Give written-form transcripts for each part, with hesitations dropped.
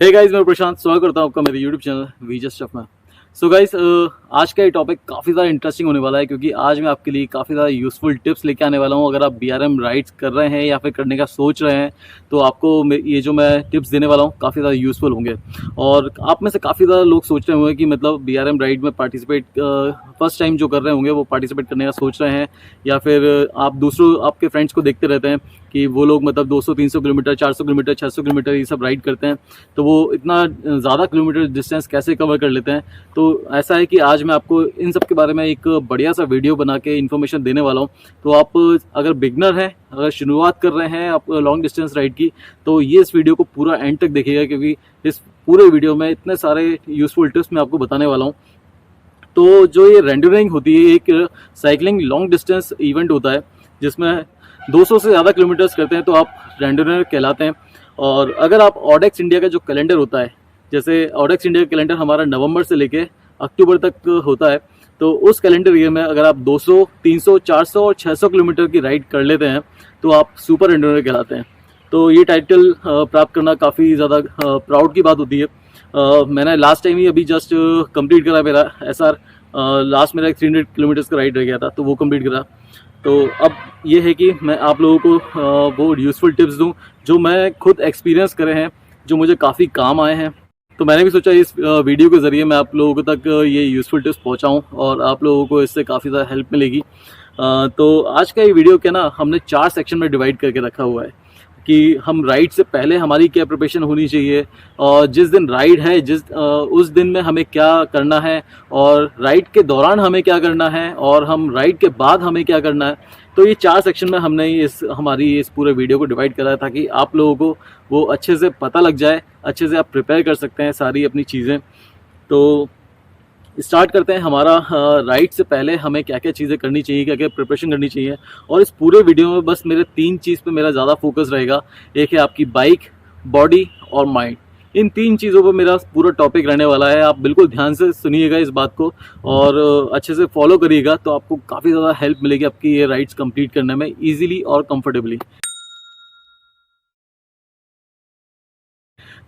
Hey guys, मैं प्रशांत स्वागत करता हूं आपका मेरे YouTube channel we just stuff में। सो गाइस, आज का ये टॉपिक काफ़ी ज़्यादा इंटरेस्टिंग होने वाला है क्योंकि आज मैं आपके लिए काफ़ी ज़्यादा यूज़फुल टिप्स लेके आने वाला हूं। अगर आप बीआरएम राइड्स कर रहे हैं या फिर करने का सोच रहे हैं तो आपको ये जो मैं टिप्स देने वाला हूं काफ़ी ज़्यादा यूज़फुल होंगे। और आप में से काफ़ी ज़्यादा लोग सोच रहे होंगे कि मतलब बीआरएम राइड में पार्टिसिपेट फर्स्ट टाइम जो कर रहे होंगे वो पार्टिसिपेट करने का सोच रहे हैं, या फिर आप दूसरों आपके फ्रेंड्स को देखते रहते हैं कि वो लोग मतलब 200-300 किलोमीटर, 400 किलोमीटर, 600 किलोमीटर ये सब राइड करते हैं, तो वो इतना ज़्यादा किलोमीटर डिस्टेंस कैसे कवर कर लेते हैं। तो ऐसा है कि आज मैं आपको इन सब के बारे में एक बढ़िया सा वीडियो बना के इन्फॉर्मेशन देने वाला हूँ। तो आप अगर बिगनर हैं, अगर शुरुआत कर रहे हैं आप लॉन्ग डिस्टेंस राइड की, तो ये इस वीडियो को पूरा एंड तक देखिएगा क्योंकि इस पूरे वीडियो में इतने सारे यूज़फुल टिप्स मैं आपको बताने वाला हूँ। तो जो ये रेंडरिंग होती है, एक साइकिलिंग लॉन्ग डिस्टेंस इवेंट होता है जिसमें 200 से ज़्यादा किलोमीटर्स करते हैं तो आप रेंडरर कहलाते हैं। और अगर आप ऑडेक्स इंडिया का जो कैलेंडर होता है, जैसे ऑडेक्स इंडिया का कैलेंडर हमारा नवंबर से लेके अक्टूबर तक होता है, तो उस कैलेंडर ईयर में अगर आप 200, 300, 400 और 600 किलोमीटर की राइड कर लेते हैं तो आप सुपर रेंडरर कहलाते हैं। तो ये टाइटल प्राप्त करना काफ़ी ज़्यादा प्राउड की बात होती है। मैंने लास्ट टाइम ही अभी जस्ट कंप्लीट करा मेरा SR। लास्ट मेरा एक 300 किलोमीटर्स का राइड रह गया था तो वो कंप्लीट करा। तो अब ये है कि मैं आप लोगों को वो यूज़फुल टिप्स दूं जो मैं खुद एक्सपीरियंस करे हैं, जो मुझे काफ़ी काम आए हैं। तो मैंने भी सोचा इस वीडियो के ज़रिए मैं आप लोगों तक ये यूज़फुल टिप्स पहुंचाऊं और आप लोगों को इससे काफ़ी ज़्यादा हेल्प मिलेगी। तो आज का ये वीडियो क्या ना, हमने 4 सेक्शन में डिवाइड करके रखा हुआ है कि हम राइड से पहले हमारी क्या प्रिपरेशन होनी चाहिए, और जिस दिन राइड है उस दिन में हमें क्या करना है, और राइड के दौरान हमें क्या करना है, और हम राइड के बाद हमें क्या करना है। तो ये 4 सेक्शन में हमने हमारी इस पूरे वीडियो को डिवाइड करा है ताकि आप लोगों को वो अच्छे से पता लग जाए, अच्छे से आप प्रिपेयर कर सकते हैं सारी अपनी चीज़ें। तो स्टार्ट करते हैं। हमारा राइड से पहले हमें क्या क्या चीज़ें करनी चाहिए, क्या क्या प्रिपरेशन करनी चाहिए। और इस पूरे वीडियो में बस मेरे 3 चीज़ पे मेरा ज़्यादा फोकस रहेगा। एक है आपकी बाइक, बॉडी और माइंड। इन 3 चीज़ों पर मेरा पूरा टॉपिक रहने वाला है। आप बिल्कुल ध्यान से सुनिएगा इस बात को और अच्छे से फॉलो करिएगा, तो आपको काफ़ी ज़्यादा हेल्प मिलेगी आपकी ये राइड्स कंप्लीट करने में ईजिली और कंफर्टेबली।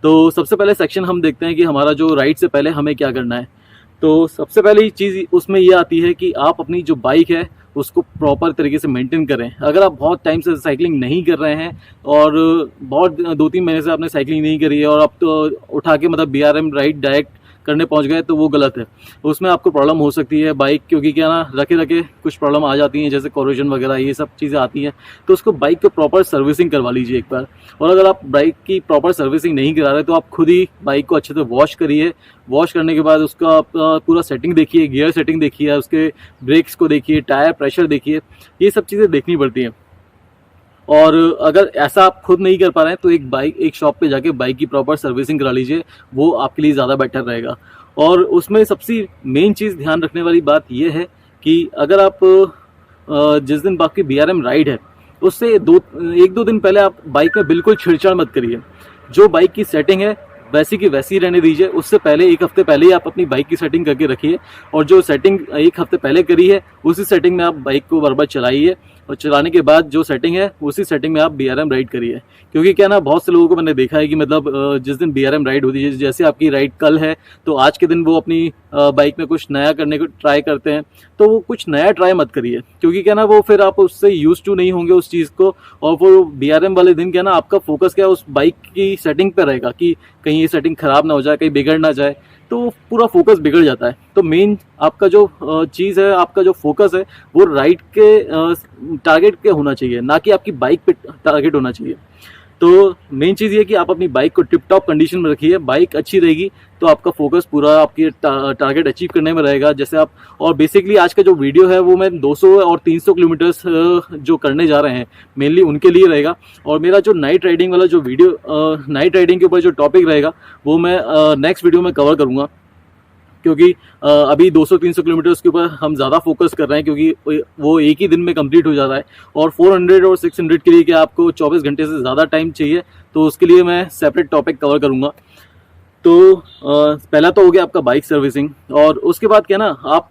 तो सबसे पहले सेक्शन हम देखते हैं कि हमारा जो राइड से पहले हमें क्या करना है। तो सबसे पहली चीज़ उसमें ये आती है कि आप अपनी जो बाइक है उसको प्रॉपर तरीके से मेंटेन करें। अगर आप बहुत टाइम से साइकिलिंग नहीं कर रहे हैं और बहुत 2-3 महीने से आपने साइकिलिंग नहीं करी है और आप तो उठा के मतलब बीआरएम राइड डायरेक्ट करने पहुंच गए, तो वो गलत है। उसमें आपको प्रॉब्लम हो सकती है बाइक, क्योंकि क्या ना रखे रखे कुछ प्रॉब्लम आ जाती हैं, जैसे कोरोजन वगैरह ये सब चीज़ें आती हैं। तो उसको बाइक को प्रॉपर सर्विसिंग करवा लीजिए एक बार। और अगर आप बाइक की प्रॉपर सर्विसिंग नहीं करा रहे तो आप खुद ही बाइक को अच्छे से वॉश करिए। वॉश करने के बाद उसका पूरा सेटिंग देखिए, गियर सेटिंग देखिए, उसके ब्रेक्स को देखिए, टायर प्रेशर देखिए, ये सब चीज़ें देखनी पड़ती हैं। और अगर ऐसा आप खुद नहीं कर पा रहे हैं तो एक शॉप पे जाके बाइक की प्रॉपर सर्विसिंग करा लीजिए, वो आपके लिए ज़्यादा बेटर रहेगा। और उसमें सबसे मेन चीज़ ध्यान रखने वाली बात यह है कि अगर आप जिस दिन आपकी बीआरएम राइड है उससे 1-2 दिन पहले आप बाइक में बिल्कुल छेड़छाड़ मत करिए। जो बाइक की सेटिंग है वैसी की वैसी रहने दीजिए। उससे पहले 1 हफ्ते पहले ही आप अपनी बाइक की सेटिंग करके रखिए, और जो सेटिंग 1 हफ्ते पहले करी है उसी सेटिंग में आप बाइक को बार बार चलाइए, और चलाने के बाद जो सेटिंग है उसी सेटिंग में आप बीआरएम राइड करिए। क्योंकि क्या ना, बहुत से लोगों को मैंने देखा है कि मतलब जिस दिन बीआरएम राइड होती है, जैसे आपकी राइड कल है तो आज के दिन वो अपनी बाइक में कुछ नया करने को ट्राई करते हैं। तो वो कुछ नया ट्राई मत करिए, क्योंकि क्या ना वो फिर आप उससे यूज टू नहीं होंगे उस चीज़ को। और वो बीआरएम वाले दिन क्या ना, आपका फोकस क्या उस बाइक की सेटिंग पर रहेगा कि कहीं ये सेटिंग खराब ना हो जाए, कहीं बिगड़ ना जाए, तो पूरा फोकस बिगड़ जाता है। तो मेन आपका जो चीज़ है, आपका जो फोकस है वो राइड के टारगेट के होना चाहिए, ना कि आपकी बाइक पे टारगेट होना चाहिए। तो मेन चीज़ ये कि आप अपनी बाइक को टिप टॉप कंडीशन में रखिए। बाइक अच्छी रहेगी तो आपका फोकस पूरा आपकी टारगेट अचीव करने में रहेगा। जैसे आप, और बेसिकली आज का जो वीडियो है वो मैं 200 और 300 किलोमीटर्स जो करने जा रहे हैं मेनली उनके लिए रहेगा। और मेरा जो नाइट राइडिंग वाला जो वीडियो, नाइट राइडिंग के ऊपर जो टॉपिक रहेगा वो मैं नेक्स्ट वीडियो में कवर करूँगा, क्योंकि अभी 200-300 किलोमीटर्स के ऊपर हम ज़्यादा फोकस कर रहे हैं क्योंकि वो एक ही दिन में कंप्लीट हो जाता है। और 400 और 600 के लिए क्या आपको 24 घंटे से ज़्यादा टाइम चाहिए, तो उसके लिए मैं सेपरेट टॉपिक कवर करूँगा। तो पहला तो हो गया आपका बाइक सर्विसिंग। और उसके बाद क्या ना, आप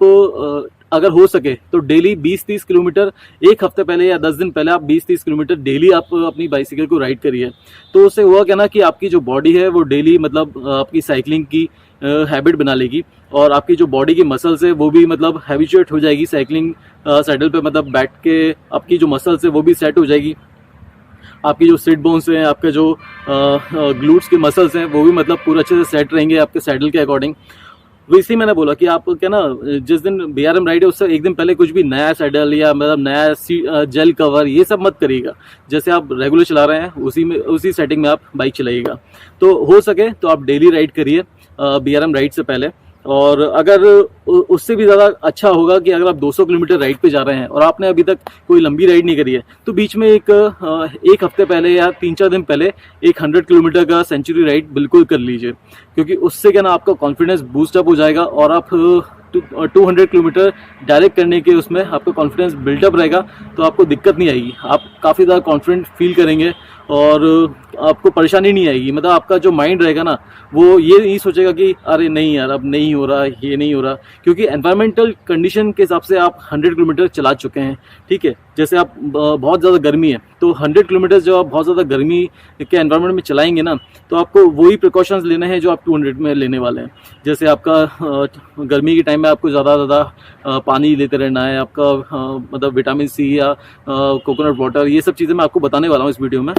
अगर हो सके तो डेली 20-30 किलोमीटर एक हफ्ते पहले या 10 दिन पहले आप 20-30 किलोमीटर डेली आप अपनी बाइसिकल को राइड करिए। तो उससे हुआ क्या ना कि आपकी जो बॉडी है वो डेली मतलब आपकी साइकिलिंग की हैबिट बना लेगी, और आपकी जो बॉडी की मसल्स है वो भी मतलब हैबिचुएट हो जाएगी साइकिलिंग साइकिल पे, मतलब बैठ के आपकी जो मसल्स है वो भी सेट हो जाएगी। आपकी जो सिट बोन्स हैं, आपके जो ग्लूट्स की मसल्स हैं वो भी मतलब पूरा अच्छे से सेट रहेंगे आपके सैडल के अकॉर्डिंग। तो इसलिए मैंने बोला कि आप क्या ना, जिस दिन BRM राइड है उससे एक दिन पहले कुछ भी नया सैडल या मतलब नया जेल कवर ये सब मत करिएगा। जैसे आप रेगुलर चला रहे हैं उसी सेटिंग में आप बाइक चलाइएगा। तो हो सके तो आप डेली राइड करिए BRM राइड से पहले। और अगर उससे भी ज़्यादा अच्छा होगा कि अगर आप 200 किलोमीटर राइड पे जा रहे हैं और आपने अभी तक कोई लंबी राइड नहीं करी है, तो बीच में एक हफ्ते पहले या 3-4 दिन पहले एक 100 किलोमीटर का सेंचुरी राइड बिल्कुल कर लीजिए, क्योंकि उससे क्या ना आपका कॉन्फिडेंस बूस्ट अप हो जाएगा और आप 200 किलोमीटर डायरेक्ट करने के उसमें आपका कॉन्फिडेंस बिल्टअप रहेगा, तो आपको दिक्कत नहीं आएगी। आप काफ़ी ज़्यादा कॉन्फिडेंट फील करेंगे और आपको परेशानी नहीं आएगी। मतलब आपका जो माइंड रहेगा ना वो ये नहीं सोचेगा कि अरे नहीं यार अब नहीं हो रहा, ये नहीं हो रहा, क्योंकि एनवायरमेंटल कंडीशन के हिसाब से आप 100 किलोमीटर चला चुके हैं। ठीक है, जैसे आप बहुत ज़्यादा गर्मी है तो 100 किलोमीटर जब आप बहुत ज़्यादा गर्मी के एनवायरनमेंट में चलाएंगे ना, तो आपको वही प्रिकॉशंस लेने हैं जो आप 200 में लेने वाले हैं। जैसे आपका गर्मी के टाइम में आपको ज़्यादा पानी लेते रहना है, आपका मतलब विटामिन सी या कोकोनट वाटर, ये सब चीज़ें मैं आपको बताने वाला हूँ इस वीडियो में।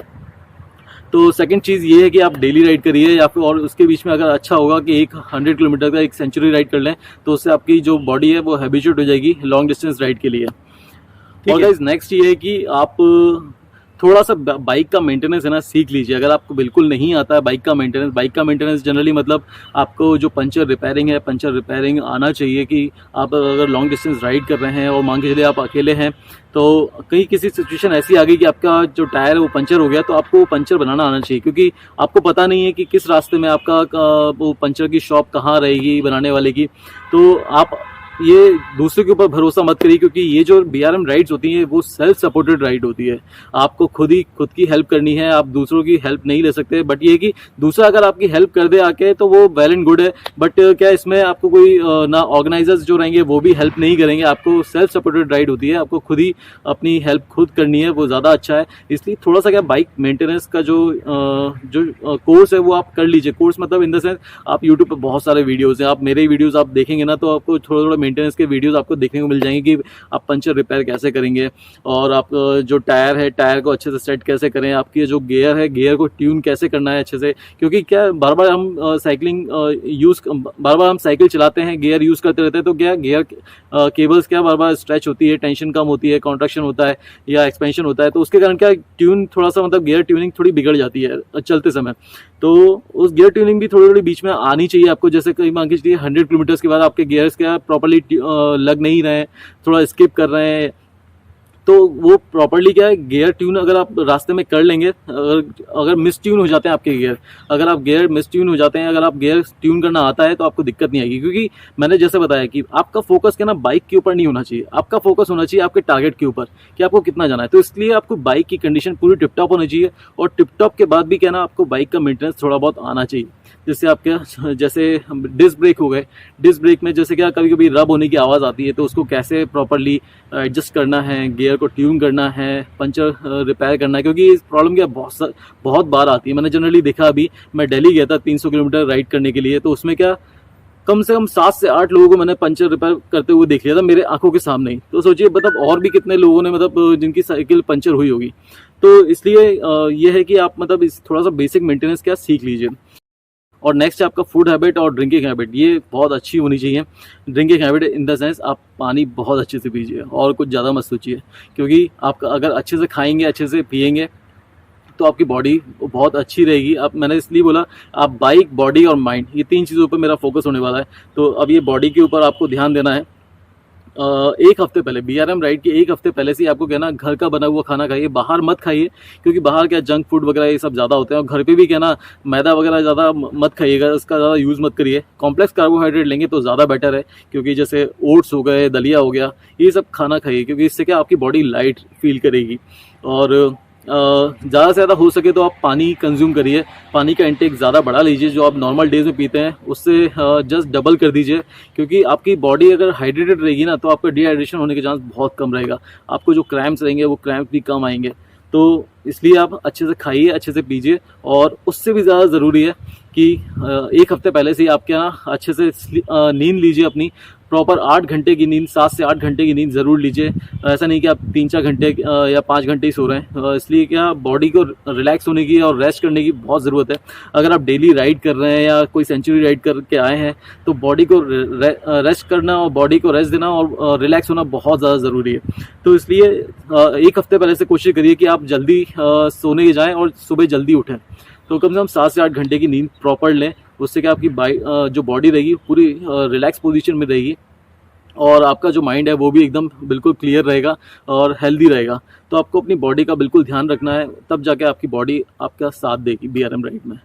तो सेकंड चीज़ ये है कि आप डेली राइड करिए, या फिर और उसके बीच में अगर अच्छा होगा कि एक 100 किलोमीटर का एक सेंचुरी राइड कर लें, तो उससे आपकी जो बॉडी है वो हैबिचुएट हो जाएगी लॉन्ग डिस्टेंस राइड के लिए। और गाइस नेक्स्ट ये है कि आप थोड़ा सा बाइक का मेंटेनेंस है ना सीख लीजिए। अगर आपको बिल्कुल नहीं आता है बाइक का मेंटेनेंस जनरली मतलब आपको जो पंचर रिपेयरिंग आना चाहिए। कि आप अगर लॉन्ग डिस्टेंस राइड कर रहे हैं और मान के चलिए आप अकेले हैं, तो कहीं किसी सिचुएशन ऐसी आ गई कि आपका जो टायर है वो पंचर हो गया, तो आपको पंचर बनाना आना चाहिए, क्योंकि आपको पता नहीं है कि किस रास्ते में आपका वो पंचर की शॉप कहाँ रहेगी बनाने वाले की। तो आप ये दूसरे के ऊपर भरोसा मत करिए, क्योंकि ये जो BRM राइड्स होती हैं वो सेल्फ सपोर्टेड राइड होती है। आपको खुद की हेल्प करनी है, आप दूसरों की हेल्प नहीं ले सकते। बट ये कि दूसरा अगर आपकी हेल्प कर दे आके तो वो वेल एंड गुड है, बट क्या इसमें आपको कोई ना ऑर्गेनाइजर्स जो रहेंगे वो भी हेल्प नहीं करेंगे। आपको सेल्फ सपोर्टेड राइड होती है, आपको खुद ही अपनी हेल्प खुद करनी है, वो ज़्यादा अच्छा है। इसलिए थोड़ा सा क्या बाइक मेंटेनेंस का जो कोर्स है वो आप कर लीजिए। कोर्स मतलब इन द सेंस आप यूट्यूब पर बहुत सारे वीडियोज़ हैं, आप मेरे ही वीडियोज़ आप देखेंगे ना तो आपको थोड़ा मेंटेनेंस के वीडियोस आपको देखने को मिल जाएंगे कि आप पंचर रिपेयर कैसे करेंगे, और आप जो टायर है टायर को अच्छे से सेट कैसे करें, आपकी जो गियर है गियर को ट्यून कैसे करना है अच्छे से। क्योंकि क्या बार बार हम साइकिल चलाते हैं, गियर यूज़ करते रहते हैं, तो क्या गियर केबल्स क्या बार बार स्ट्रेच होती है, टेंशन कम होती है, कॉन्ट्रैक्शन होता है या एक्सपेंशन होता है, तो उसके कारण क्या ट्यून थोड़ा सा मतलब गियर ट्यूनिंग थोड़ी बिगड़ जाती है चलते समय। तो उस गियर ट्यूनिंग भी थोड़ी बीच में आनी चाहिए आपको। जैसे कहीं मान के चलिए 100 किलोमीटर्स के बाद आपके गियर्स क्या प्रॉपर्ली लग नहीं रहे हैं, थोड़ा स्किप कर रहे हैं, तो वो प्रॉपर्ली क्या है गियर ट्यून अगर आप रास्ते में कर लेंगे, अगर मिस ट्यून हो जाते हैं आपके गियर, अगर आप गियर मिस ट्यून हो जाते हैं, अगर आप गियर ट्यून करना आता है तो आपको दिक्कत नहीं आएगी। क्योंकि मैंने जैसे बताया कि आपका फोकस क्या ना बाइक के ऊपर नहीं होना चाहिए, आपका फोकस होना चाहिए आपके टारगेट के ऊपर कि आपको कितना जाना है। तो इसलिए आपको बाइक की कंडीशन पूरी टिपटॉप होनी चाहिए, और टिपटॉप के बाद भी क्या ना आपको बाइक का मेंटेनेंस थोड़ा बहुत आना चाहिए। जिससे आपके जैसे डिस्क ब्रेक हो गए, डिस्क ब्रेक में जैसे क्या कभी कभी रब होने की आवाज़ आती है, तो उसको कैसे प्रॉपर्ली एडजस्ट करना है, गियर को ट्यून करना है, पंचर रिपेयर करना है। क्योंकि इस प्रॉब्लम क्या बहुत बार आती है। मैंने जनरली देखा, अभी मैं दिल्ली गया था 300 किलोमीटर राइड करने के लिए, तो उसमें क्या कम से कम 7 से 8 लोगों को मैंने पंचर रिपेयर करते हुए देख लिया था मेरे आंखों के सामने ही। तो सोचिए मतलब और भी कितने लोगों ने मतलब जिनकी साइकिल पंचर हुई होगी। तो इसलिए ये है कि आप मतलब इस थोड़ा सा बेसिक मेंटेनेंस क्या सीख लीजिए। और नेक्स्ट है आपका फूड हैबिट और ड्रिंकिंग हैबिट, ये बहुत अच्छी होनी चाहिए। Drinking habit in the sense आप पानी बहुत अच्छे से पीजिए और कुछ ज़्यादा मत सोचिए, क्योंकि आप अगर अच्छे से खाएंगे, अच्छे से पिएंगे, तो आपकी बॉडी बहुत अच्छी रहेगी। अब मैंने इसलिए बोला आप बाइक, बॉडी और माइंड, ये 3 चीज़ों पर मेरा फोकस होने वाला है। तो अब ये बॉडी के ऊपर आपको ध्यान देना है। एक हफ्ते पहले BRM राइड के एक हफ्ते पहले से आपको क्या ना घर का बना हुआ खाना खाइए, बाहर मत खाइए, क्योंकि बाहर क्या जंक फूड वगैरह ये सब ज़्यादा होते हैं। और घर पे भी क्या ना मैदा वगैरह ज़्यादा मत खाइएगा, इसका ज़्यादा यूज़ मत करिए। कॉम्प्लेक्स कार्बोहाइड्रेट लेंगे तो ज़्यादा बेटर है, क्योंकि जैसे ओट्स हो गए, दलिया हो गया, ये सब खाना खाइए, क्योंकि इससे क्या आपकी बॉडी लाइट फील करेगी। और ज़्यादा से ज़्यादा हो सके तो आप पानी कंज्यूम करिए, पानी का इंटेक ज़्यादा बढ़ा लीजिए, जो आप नॉर्मल डेज में पीते हैं उससे जस्ट डबल कर दीजिए, क्योंकि आपकी बॉडी अगर हाइड्रेटेड रहेगी ना तो आपका डिहाइड्रेशन होने के चांस बहुत कम रहेगा, आपको जो क्रैम्प्स रहेंगे वो क्रैम्प भी कम आएंगे। तो इसलिए आप अच्छे से खाइए, अच्छे से पीजिए, और उससे भी ज़्यादा ज़रूरी है कि एक हफ्ते पहले से ही आप क्या ना अच्छे से नींद लीजिए, अपनी प्रॉपर 8 घंटे की नींद, 7 से 8 घंटे की नींद ज़रूर लीजिए। ऐसा नहीं कि आप 3-4 घंटे या 5 घंटे ही सो रहे हैं, इसलिए क्या बॉडी को रिलैक्स होने की और रेस्ट करने की बहुत ज़रूरत है। अगर आप डेली राइड कर रहे हैं या कोई सेंचुरी राइड करके आए हैं तो बॉडी को रेस्ट करना और बॉडी को रेस्ट देना और रिलैक्स होना बहुत ज़्यादा ज़रूरी है। तो इसलिए एक हफ्ते पहले से कोशिश करिए कि आप जल्दी सोने जाएँ और सुबह जल्दी उठें। तो कम से कम 7 से 8 घंटे की नींद प्रॉपर लें, उससे क्या आपकी जो बॉडी रहेगी पूरी रिलैक्स पोजीशन में रहेगी, और आपका जो माइंड है वो भी एकदम बिल्कुल क्लियर रहेगा और हेल्दी रहेगा। तो आपको अपनी बॉडी का बिल्कुल ध्यान रखना है, तब जाके आपकी बॉडी आपका साथ देगी BRM राइड में।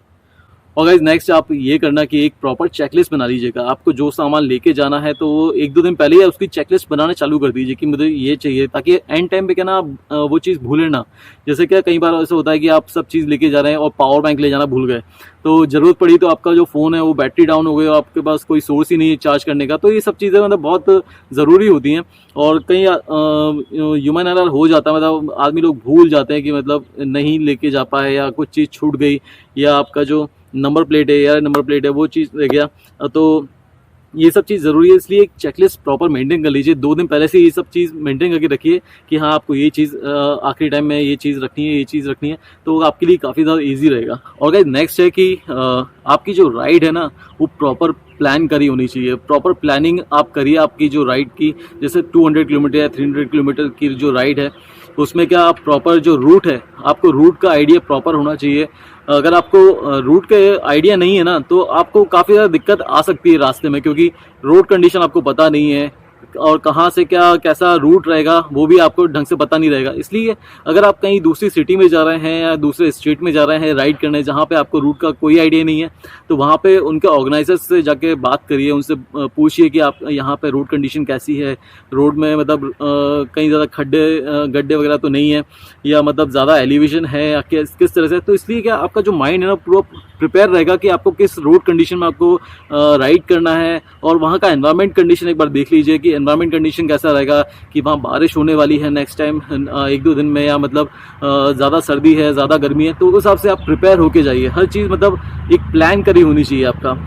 और गाइज नेक्स्ट आप ये करना कि एक प्रॉपर चेकलिस्ट बना लीजिएगा। आपको जो सामान लेके जाना है तो वो 1-2 दिन पहले ही उसकी चेकलिस्ट बनाना चालू कर दीजिए कि मुझे ये चाहिए, ताकि एंड टाइम पे क्या ना आप वो चीज़ भूलें ना। जैसे क्या कई बार ऐसा होता है कि आप सब चीज़ लेके जा रहे हैं और पावर बैंक ले जाना भूल गए, तो ज़रूरत पड़ी तो आपका जो फ़ोन है वो बैटरी डाउन हो गई और आपके पास कोई सोर्स ही नहीं है चार्ज करने का। तो ये सब चीज़ें मतलब बहुत ज़रूरी होती हैं, और कई ह्यूमन एरर हो जाता है, मतलब आदमी लोग भूल जाते हैं कि मतलब नहीं लेके जा पाए या कुछ चीज़ छूट गई, या आपका जो नंबर प्लेट है या नंबर प्लेट है वो चीज़ रह गया। तो ये सब चीज़ ज़रूरी है, इसलिए एक चेकलिस्ट प्रॉपर मेंटेन कर लीजिए। 2 दिन पहले से ये सब चीज़ मेंटेन करके रखिए कि हाँ आपको ये चीज़ आखिरी टाइम में ये चीज़ रखनी है, ये चीज़ रखनी है, तो आपके लिए काफ़ी ज़्यादा ईजी रहेगा। और गाइस नेक्स्ट है कि आपकी जो राइड है ना वो प्रॉपर प्लान करी होनी चाहिए। प्रॉपर प्लानिंग आप करिए आपकी जो राइड की, जैसे 200 किलोमीटर या 300 किलोमीटर की जो राइड है उसमें क्या आप प्रॉपर जो रूट है, आपको रूट का आइडिया प्रॉपर होना चाहिए। अगर आपको रूट का आइडिया नहीं है ना तो आपको काफ़ी ज़्यादा दिक्कत आ सकती है रास्ते में, क्योंकि रोड कंडीशन आपको पता नहीं है और कहाँ से क्या कैसा रूट रहेगा वो भी आपको ढंग से पता नहीं रहेगा। इसलिए अगर आप कहीं दूसरी सिटी में जा रहे हैं या दूसरे स्टेट में जा रहे हैं राइड करने, जहाँ पे आपको रूट का कोई आइडिया नहीं है, तो वहाँ पे उनके ऑर्गेनाइजर्स से जाके बात करिए, उनसे पूछिए कि आप यहाँ पे रोड कंडीशन कैसी है, रोड में मतलब कहीं ज़्यादा खड्डे गड्ढे वगैरह तो नहीं है, या मतलब ज़्यादा एलिवेशन है या किस तरह से। तो इसलिए क्या आपका जो माइंड है ना पूरा प्रिपेयर रहेगा कि आपको किस रोड कंडीशन में आपको राइड करना है, और वहाँ का एनवायरनमेंट कंडीशन एक बार देख लीजिए कि एनवायरनमेंट कंडीशन कैसा रहेगा, कि वहाँ बारिश होने वाली है नेक्स्ट टाइम 1-2 दिन में, या मतलब ज़्यादा सर्दी है, ज़्यादा गर्मी है, तो उस हिसाब से आप प्रिपेयर होके जाइए। हर चीज़ मतलब एक प्लान करी होनी चाहिए आपका।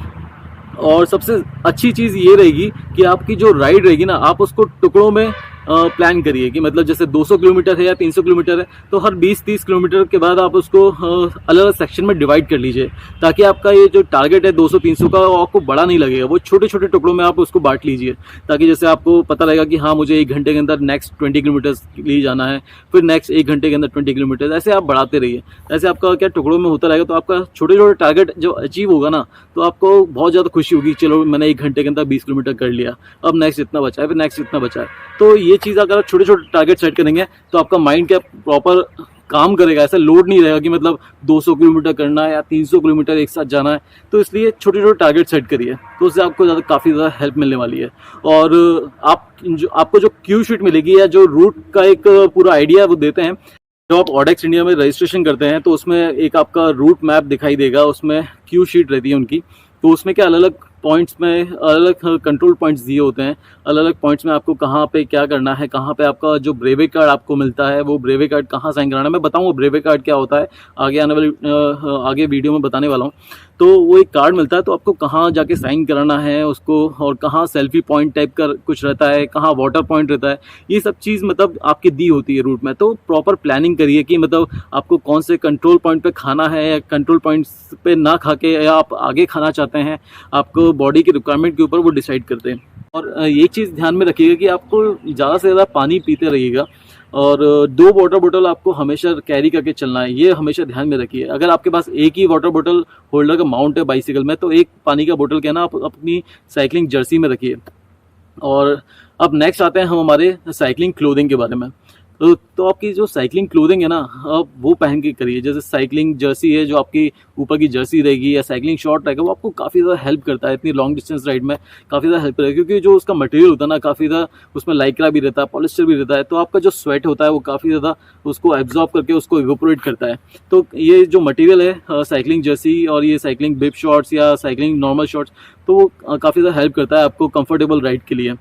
और सबसे अच्छी चीज़ ये रहेगी कि आपकी जो राइड रहेगी ना आप उसको टुकड़ों में प्लान करिए, कि मतलब जैसे 200 किलोमीटर है या 300 किलोमीटर है तो हर 20-30 किलोमीटर के बाद आप उसको अलग अलग सेक्शन में डिवाइड कर लीजिए, ताकि आपका ये जो टारगेट है 200-300 का वो आपको बड़ा नहीं लगेगा। वो छोटे छोटे टुकड़ों में आप उसको बांट लीजिए, ताकि जैसे आपको पता रहेगा कि हाँ मुझे 1 घंटे के अंदर नेक्स्ट 20 किलोमीटर के लिए जाना है, फिर नेक्स्ट 1 घंटे के अंदर 20 किलोमीटर, ऐसे आप बढ़ाते रहिए। ऐसे आपका क्या टुकड़ों में होता रहेगा, तो आपका छोटे छोटे टारगेट जो अचीव होगा ना तो आपको बहुत ज़्यादा खुशी होगी, चलो मैंने 1 घंटे के अंदर 20 किलोमीटर कर लिया, अब नेक्स्ट इतना बचा है, फिर नेक्स्ट इतना बचा है। तो ये चीज़ अगर आप छोटे छोटे टारगेट सेट करेंगे तो आपका माइंड क्या प्रॉपर काम करेगा, ऐसा लोड नहीं रहेगा कि मतलब 200 किलोमीटर करना है या 300 किलोमीटर एक साथ जाना है। तो इसलिए छोटे छोटे टारगेट सेट करिए, तो उससे आपको काफ़ी ज़्यादा हेल्प मिलने वाली है। और आपको जो क्यू शीट मिलेगी या जो रूट का एक पूरा आइडिया वो देते हैं, जब आप ऑडेक्स इंडिया में रजिस्ट्रेशन करते हैं तो उसमें एक आपका रूट मैप दिखाई देगा, उसमें क्यू शीट रहती है उनकी। तो उसमें क्या अलग अलग पॉइंट्स में अलग अलग कंट्रोल पॉइंट्स दिए होते हैं, अलग अलग पॉइंट्स में आपको कहाँ पे क्या करना है, कहाँ पे आपका जो ब्रेवे कार्ड आपको मिलता है वो ब्रेवे कार्ड कहाँ साइन कराना है। मैं बताऊँ वो ब्रेवे कार्ड क्या होता है आगे आने वाली आगे वीडियो में बताने वाला हूँ। तो वो एक कार्ड मिलता है, तो आपको कहाँ जाके साइन कराना है उसको, और कहाँ सेल्फी पॉइंट टाइप का कुछ रहता है, कहाँ वाटर पॉइंट रहता है, ये सब चीज़ मतलब आपकी दी होती है रूट में। तो प्रॉपर प्लानिंग करिए कि मतलब आपको कौन से कंट्रोल पॉइंट पे खाना है, या कंट्रोल पॉइंट्स पे ना खा के या आप आगे खाना चाहते हैं, आपको बॉडी की रिक्वायरमेंट के ऊपर वो डिसाइड करते हैं। और ये चीज़ ध्यान में रखिएगा कि आपको ज़्यादा से ज़्यादा पानी पीते रहिएगा, और 2 वाटर बोतल आपको हमेशा कैरी करके चलना है, ये हमेशा ध्यान में रखिए। अगर आपके पास एक ही वाटर बोतल होल्डर का माउंट है बाइसिकल में, तो एक पानी का बोतल क्या ना आप अपनी साइकिलिंग जर्सी में रखिए। और अब नेक्स्ट आते हैं हम हमारे साइकिलिंग क्लोथिंग के बारे में। तो आपकी जो साइकिलिंग क्लोथिंग है ना, आप वो पहन के करिए। जैसे साइकिलिंग जर्सी है जो आपकी ऊपर की जर्सी रहेगी, या साइकिलिंग शॉर्ट रहेगा, वो आपको काफ़ी ज़्यादा हेल्प करता है इतनी लॉन्ग डिस्टेंस राइड में, काफ़ी ज़्यादा हेल्प करेगा। क्योंकि जो उसका मटेरियल होता है ना, काफ़ी ज़्यादा उसमें लाइक्रा भी रहता है, पॉलिस्टर भी रहता है, तो आपका जो स्वेट होता है वो काफ़ी ज़्यादा उसको एब्जॉर्ब करके उसको इवोपोरेट करता है। तो ये जो मटेरियल है साइकिलिंग जर्सी और ये साइकिलिंग बिप शॉर्ट्स या साइकिलिंग नॉर्मल शॉर्ट्स, तो वो काफ़ी ज़्यादा हेल्प करता है आपको कंफर्टेबल राइड के लिए।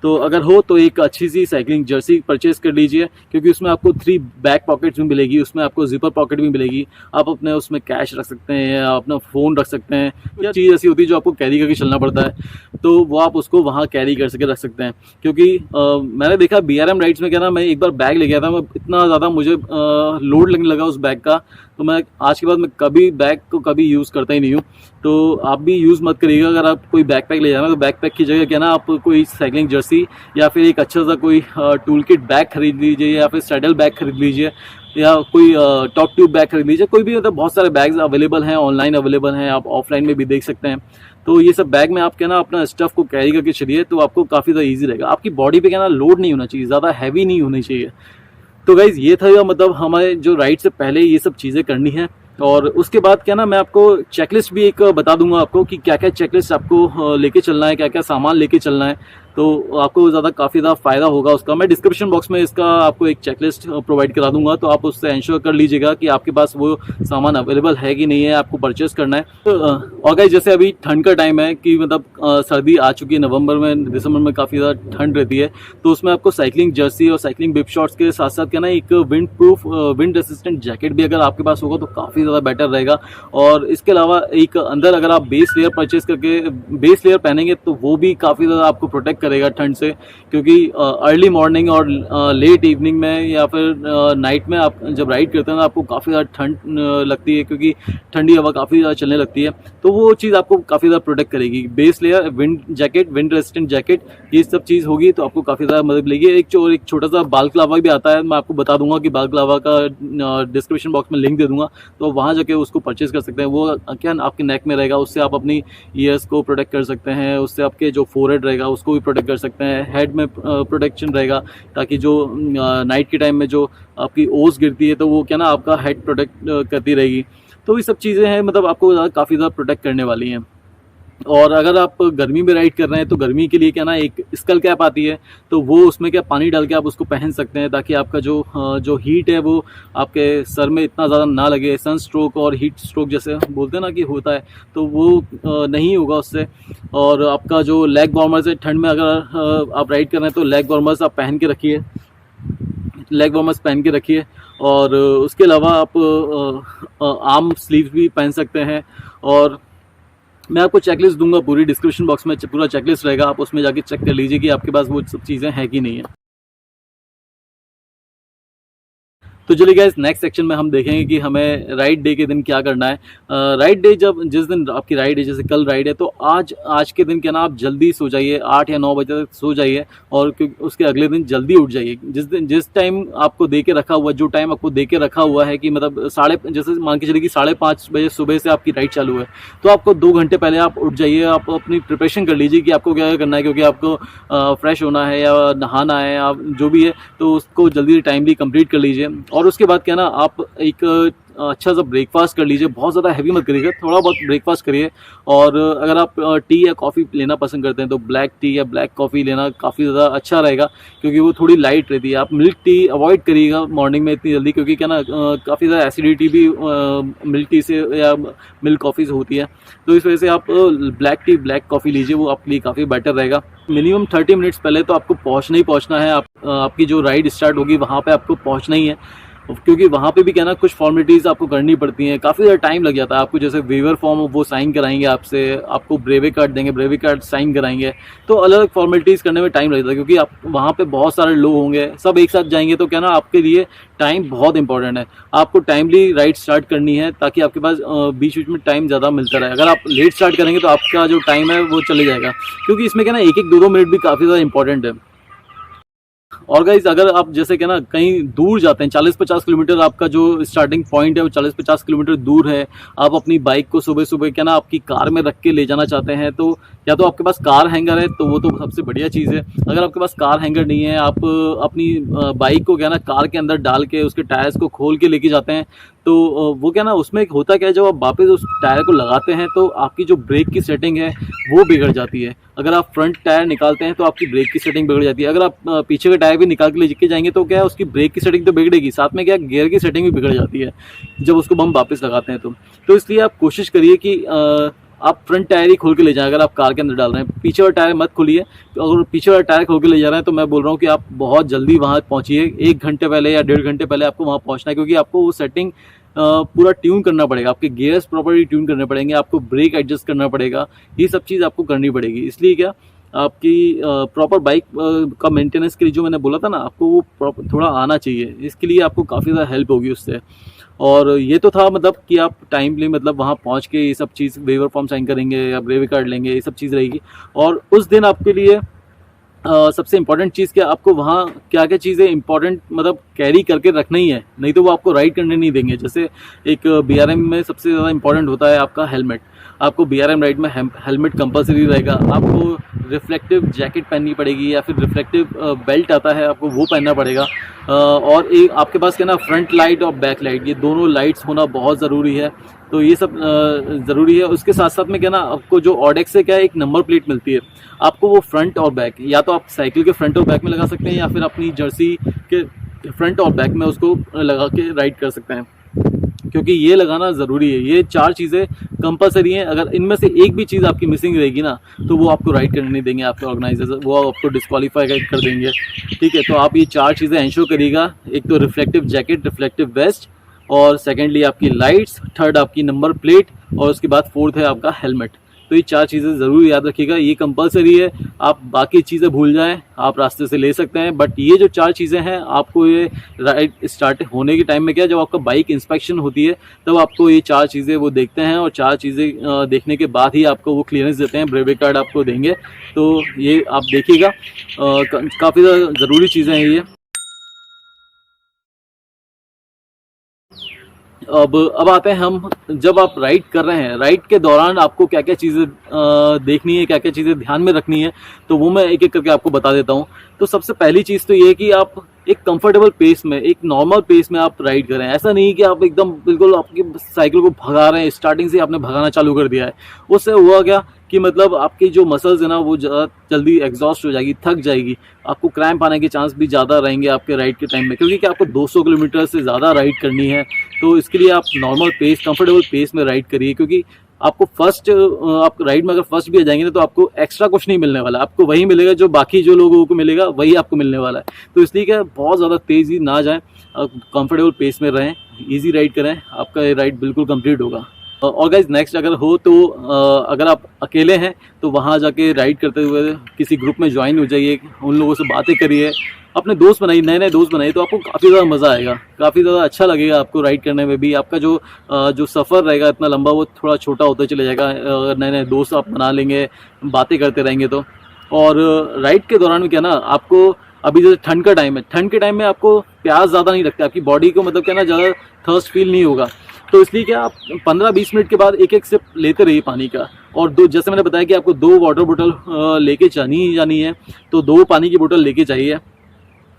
तो अगर हो तो एक अच्छी सी साइकिलिंग जर्सी परचेज कर लीजिए, क्योंकि उसमें आपको 3 बैक पॉकेट्स भी मिलेगी, उसमें आपको जिपर पॉकेट भी मिलेगी। आप अपने उसमें कैश रख सकते हैं या अपना फ़ोन रख सकते हैं, या चीज़ ऐसी होती है जो आपको कैरी करके चलना पड़ता है, तो वो आप उसको वहाँ कैरी कर सके रख सकते हैं। क्योंकि मैंने देखा BRM राइड्स में क्या ना, मैं एक बार बैग ले गया था, मैं इतना ज़्यादा मुझे लोड लगने लगा उस बैग का, तो मैं आज के बाद मैं कभी बैग को कभी यूज़ करता ही नहीं हूँ। तो आप भी यूज़ मत करिएगा। अगर आप कोई बैकपैक ले जाना, तो बैकपैक की जगह क्या ना, आप कोई साइकिलिंग जर्सी या फिर एक अच्छा सा कोई टूल किट बैग खरीद लीजिए, या फिर सैडल बैग खरीद लीजिए, या कोई टॉप ट्यूब बैग खरीद लीजिए। कोई भी मतलब बहुत सारे बैग्स अवेलेबल हैं, ऑनलाइन अवेलेबल हैं, आप ऑफलाइन में भी देख सकते हैं। तो ये सब बैग में आप क्या ना अपना स्टफ़ को कैरी करके चलिए, तो आपको काफ़ी ज़्यादा ईजी रहेगा। आपकी बॉडी पे क्या ना लोड नहीं होना चाहिए, ज़्यादा हैवी नहीं होनी चाहिए। तो गाइज़ ये था मतलब हमारे जो राइड से पहले ये सब चीज़ें करनी है। और उसके बाद क्या ना, मैं आपको चेकलिस्ट भी एक बता दूंगा आपको कि क्या क्या चेकलिस्ट आपको लेके चलना है, क्या क्या सामान लेके चलना है। तो आपको ज़्यादा काफ़ी ज़्यादा फ़ायदा होगा उसका। मैं डिस्क्रिप्शन बॉक्स में इसका आपको एक चेकलिस्ट प्रोवाइड करा दूंगा, तो आप उससे इंश्योर कर लीजिएगा कि आपके पास वो सामान अवेलेबल है कि नहीं है, आपको परचेस करना है। तो और गाइस जैसे अभी ठंड का टाइम है कि मतलब सर्दी आ चुकी है, नवंबर में दिसंबर में काफ़ी ज़्यादा ठंड रहती है, तो उसमें आपको साइकिलिंग जर्सी और साइकिलिंग बिप शॉर्ट्स के साथ साथ क्या ना एक wind proof wind resistant jacket भी अगर आपके पास होगा तो काफ़ी ज़्यादा बेटर रहेगा। और इसके अलावा एक अंदर अगर आप बेस लेयर परचेज करके बेस लेयर पहनेंगे तो वो भी काफ़ी ज़्यादा आपको प्रोटेक्ट करेगा ठंड से। क्योंकि अर्ली मॉर्निंग और लेट इवनिंग में या फिर नाइट में आप जब राइड करते हैं तो आपको काफ़ी ज़्यादा ठंड लगती है, क्योंकि ठंडी हवा काफ़ी ज़्यादा चलने लगती है, तो वो चीज़ आपको काफ़ी ज़्यादा प्रोटेक्ट करेगी। Base layer, wind jacket, wind resistant jacket, ये सब चीज़ होगी तो आपको काफ़ी ज़्यादा मदद मिलेगी। एक छोटा सा बालक्लावा भी आता है, मैं आपको बता दूंगा कि बालक्लावा का डिस्क्रिप्शन बॉक्स में लिंक दे दूंगा, तो वहाँ जाके उसको परचेज कर सकते हैं। वो क्या आपके नेक में रहेगा, उससे आप अपनी ईयर्स को प्रोटेक्ट कर सकते हैं, उससे आपके जो फोरहेड रहेगा उसको भी प्रोटेक्ट कर सकते हैं, हेड में प्रोटेक्शन रहेगा, ताकि जो नाइट के टाइम में जो आपकी ओस गिरती है तो वो क्या ना आपका हेड प्रोटेक्ट करती रहेगी। तो ये सब चीज़ें हैं, मतलब आपको काफ़ी ज़्यादा प्रोटेक्ट करने वाली हैं। और अगर आप गर्मी में राइड कर रहे हैं तो गर्मी के लिए क्या ना एक स्कल कैप आती है, तो वो उसमें क्या पानी डाल के आप उसको पहन सकते हैं, ताकि आपका जो हीट है वो आपके सर में इतना ज़्यादा ना लगे। सन स्ट्रोक और हीट स्ट्रोक जैसे बोलते हैं ना कि होता है, तो वो नहीं होगा उससे। और आपका जो लेग वार्मर्स है, ठंड में अगर आप राइड कर रहे हैं तो लेग वार्मर्स आप पहन के रखिए, लेग वार्मर्स पहन के रखिए। और उसके अलावा आप आर्म स्लीव्स भी पहन सकते हैं। और मैं आपको चेकलिस्ट दूंगा, पूरी डिस्क्रिप्शन बॉक्स में पूरा चेकलिस्ट रहेगा, आप उसमें जाके चेक कर लीजिए कि आपके पास वो सब चीज़ें हैं कि नहीं है। तो चलिए गाइस, नेक्स्ट सेक्शन में हम देखेंगे कि हमें राइड डे के दिन क्या करना है। राइड डे जिस दिन आपकी राइड है, जैसे कल राइड है, तो आज के दिन क्या ना आप जल्दी सो जाइए, 8 या 9 बजे तक सो जाइए, और उसके अगले दिन जल्दी उठ जाइए। जिस टाइम आपको दे के रखा हुआ, जो टाइम आपको दे के रखा हुआ है कि मतलब जैसे मान के चलिए कि 5:30 बजे सुबह से आपकी राइड चालू है, तो आपको 2 घंटे पहले आप उठ जाइए, आप अपनी प्रिपरेशन कर लीजिए कि आपको क्या करना है, क्योंकि आपको फ्रेश होना है या नहाना है, आप जो भी है तो उसको जल्दी टाइमली कंप्लीट कर लीजिए। और उसके बाद क्या ना आप एक अच्छा सा ब्रेकफास्ट कर लीजिए, बहुत ज़्यादा हैवी मत करिएगा, थोड़ा बहुत ब्रेकफास्ट करिए। और अगर आप टी या कॉफ़ी लेना पसंद करते हैं तो ब्लैक टी या ब्लैक कॉफ़ी लेना काफ़ी ज़्यादा अच्छा रहेगा, क्योंकि वो थोड़ी लाइट रहती है। आप मिल्क टी अवॉइड करिएगा मॉर्निंग में इतनी जल्दी, क्योंकि क्या ना काफ़ी ज़्यादा एसिडिटी भी मिल्क टी से या मिल्क कॉफ़ी से होती है। तो इस वजह से आप ब्लैक टी, ब्लैक कॉफ़ी लीजिए, वो आपके लिए काफ़ी बेटर रहेगा। मिनिमम 30 मिनट्स पहले तो आपको पहुँचना ही पहुँचना है। आपकी जो राइड स्टार्ट होगी वहाँ पर आपको पहुँचना ही है, क्योंकि वहाँ पे भी क्या ना कुछ फॉर्मेलिटीज़ आपको करनी पड़ती हैं, काफ़ी ज़्यादा टाइम लग जाता है आपको। जैसे वेवर फॉर्म वो साइन कराएंगे आपसे, आपको ब्रेवे कार्ड देंगे, ब्रेवे कार्ड साइन कराएंगे, तो अलग अलग फॉर्मेलिटीज़ करने में टाइम लगता है, क्योंकि आप वहाँ पे बहुत सारे लोग होंगे, सब एक साथ जाएंगे, तो क्या ना आपके लिए टाइम बहुत इंपॉर्टेंट है। आपको टाइमली राइड स्टार्ट करनी है, ताकि आपके पास बीच बीच में टाइम ज़्यादा मिलता रहे। अगर आप लेट स्टार्ट करेंगे तो आपका जो टाइम है वो चले जाएगा, क्योंकि इसमें क्या ना 1-1, 2-2 मिनट भी काफ़ी ज़्यादा इंपॉर्टेंट है। और गाइज अगर आप जैसे क्या ना कहीं दूर जाते हैं, 40-50 किलोमीटर आपका जो स्टार्टिंग पॉइंट है वो 40-50 किलोमीटर दूर है, आप अपनी बाइक को सुबह सुबह क्या ना आपकी कार में रख के ले जाना चाहते हैं, तो या तो आपके पास कार हैंगर है तो वो तो सबसे बढ़िया चीज़ है। अगर आपके पास कार हैंगर नहीं है, आप अपनी बाइक को क्या ना कार के अंदर डाल के उसके टायर्स को खोल के लेके जाते हैं, तो वो क्या ना उसमें होता क्या है, जब आप वापस उस टायर को लगाते हैं तो आपकी जो ब्रेक की सेटिंग है वो बिगड़ जाती है। अगर आप फ्रंट टायर निकालते हैं तो आपकी ब्रेक की सेटिंग बिगड़ जाती है। अगर आप पीछे का टायर भी निकाल के लेके जाएंगे तो क्या है, उसकी ब्रेक की सेटिंग तो बिगड़ेगी, साथ में क्या गियर की सेटिंग भी बिगड़ जाती है जब उसको हम वापस लगाते हैं तो इसलिए आप कोशिश करिए कि आप फ्रंट टायर ही खोल के ले जाएं। अगर आप कार के अंदर डाल रहे हैं, पीछे वाला टायर मत खोलिए। तो अगर पीछे वाला टायर खोल के ले जा रहे हैं तो मैं बोल रहा हूँ कि आप बहुत जल्दी वहाँ पहुँचिए। 1 घंटे पहले या 1.5 घंटे पहले आपको वहाँ पहुँचना है, क्योंकि आपको वो सेटिंग पूरा ट्यून करना पड़ेगा, आपके गियर्स प्रॉपर्ली ट्यून करने पड़ेंगे, आपको ब्रेक एडजस्ट करना पड़ेगा, ये सब चीज़ आपको करनी पड़ेगी। इसलिए क्या आपकी प्रॉपर बाइक का मेंटेनेंस के लिए जो मैंने बोला था ना, आपको वो थोड़ा आना चाहिए। इसके लिए आपको काफ़ी ज़्यादा हेल्प होगी उससे। और ये तो था मतलब कि आप टाइमली मतलब वहाँ पहुँच के ये सब चीज़ वेवर फॉर्म साइन करेंगे या ब्रेवी कार्ड लेंगे, ये सब चीज़ रहेगी। और उस दिन आपके लिए सबसे इम्पॉर्टेंट चीज़ क्या, आपको वहाँ क्या क्या चीज़ें इंपॉर्टेंट मतलब कैरी करके रखना ही है, नहीं तो वो आपको राइड करने नहीं देंगे। जैसे एक BRM में सबसे ज़्यादा इंपॉर्टेंट होता है आपका हेलमेट। आपको BRM राइड में हेलमेट कंपलसरी रहेगा। आपको रिफ्लेक्टिव जैकेट पहननी पड़ेगी या फिर रिफ्लेक्टिव बेल्ट आता है, आपको वो पहनना पड़ेगा। और एक आपके पास क्या ना फ्रंट लाइट और बैक लाइट, ये दोनों लाइट्स होना बहुत ज़रूरी है। तो ये सब ज़रूरी है। उसके साथ साथ में क्या ना, आपको जो ऑडेक्स से क्या है एक नंबर प्लेट मिलती है, आपको वो फ्रंट और बैक, या तो आप साइकिल के फ्रंट और बैक में लगा सकते हैं या फिर अपनी जर्सी के फ्रंट और बैक में उसको लगा के राइड कर सकते हैं, क्योंकि ये लगाना ज़रूरी है। ये 4 चीज़ें कंपलसरी हैं। अगर इनमें से एक भी चीज़ आपकी मिसिंग रहेगी ना, तो वो आपको राइड करने नहीं देंगे आपके ऑर्गेनाइजर, वो आपको डिस्क्वालीफाई कर देंगे। ठीक है, तो आप ये 4 चीज़ें इंश्योर करिएगा। एक तो रिफ्लेक्टिव जैकेट, रिफ्लेक्टिव वेस्ट, और सेकेंडली आपकी लाइट्स, थर्ड आपकी नंबर प्लेट, और उसके बाद फोर्थ है आपका हेलमेट। तो ये 4 चीज़ें ज़रूर याद रखिएगा, ये कंपलसरी है। आप बाकी चीज़ें भूल जाएं, आप रास्ते से ले सकते हैं, बट ये जो 4 चीज़ें हैं आपको ये राइड स्टार्ट होने के टाइम में क्या, जब आपका बाइक इंस्पेक्शन होती है तब आपको ये 4 चीज़ें वो देखते हैं, और 4 चीज़ें देखने के बाद ही आपको वो क्लियरेंस देते हैं, ब्रेवी कार्ड आपको देंगे। तो ये आप देखिएगा, काफ़ी ज़्यादा ज़रूरी चीज़ें हैं ये। अब आते हैं हम, जब आप राइड कर रहे हैं, राइड के दौरान आपको क्या क्या चीज़ें देखनी है, क्या क्या चीज़ें ध्यान में रखनी है, तो वो मैं एक एक करके आपको बता देता हूँ। तो सबसे पहली चीज़ तो ये है कि आप एक कंफर्टेबल पेस में, एक नॉर्मल पेस में आप राइड करें। ऐसा नहीं कि आप एकदम बिल्कुल आपकी साइकिल को भगा रहे हैं, स्टार्टिंग से आपने भगाना चालू कर दिया है। उससे हुआ क्या कि मतलब आपकी जो मसल्स है ना वो ज़्यादा जल्दी एग्जॉस्ट हो जाएगी, थक जाएगी, आपको क्रैम्प आने के चांस भी ज़्यादा रहेंगे आपके राइड के टाइम में, क्योंकि क्या आपको 200 किलोमीटर से ज़्यादा राइड करनी है। तो इसके लिए आप नॉर्मल पेस, कंफर्टेबल पेस में राइड करिए, क्योंकि आपको आप राइड में अगर फर्स्ट भी आ जाएंगे ना तो आपको एक्स्ट्रा कुछ नहीं मिलने वाला, आपको वही मिलेगा जो बाकी जो लोगों को मिलेगा, वही आपको मिलने वाला है। तो इसलिए क्या बहुत ज़्यादा तेज़ी ना जाएं, कंफर्टेबल पेस में रहें, इजी राइड करें, आपका ये राइड बिल्कुल कंप्लीट होगा। और गाइज नेक्स्ट अगर हो तो अगर आप अकेले हैं तो वहाँ जाके राइड करते हुए किसी ग्रुप में ज्वाइन हो जाइए, उन लोगों से बातें करिए, अपने दोस्त बनाइए, नए नए दोस्त बनाइए, तो आपको काफ़ी ज़्यादा मज़ा आएगा, काफ़ी ज़्यादा अच्छा लगेगा आपको राइड करने में भी। आपका जो सफ़र रहेगा इतना लंबा, वो थोड़ा छोटा होता चले जाएगा अगर नए नए दोस्त आप बना लेंगे, बातें करते रहेंगे तो। और राइड के दौरान क्या ना, आपको अभी जैसे ठंड का टाइम है, ठंड के टाइम में आपको प्यास ज़्यादा नहीं लगता, आपकी बॉडी को मतलब क्या ना ज़्यादा थर्स्ट फील नहीं होगा। तो इसलिए क्या आप 15-20 मिनट के बाद एक एक सिप लेते रहिए पानी का। और जैसे मैंने बताया कि आपको 2 वाटर बोतल लेके जानी है, तो 2 पानी की बोतल लेके जाइए।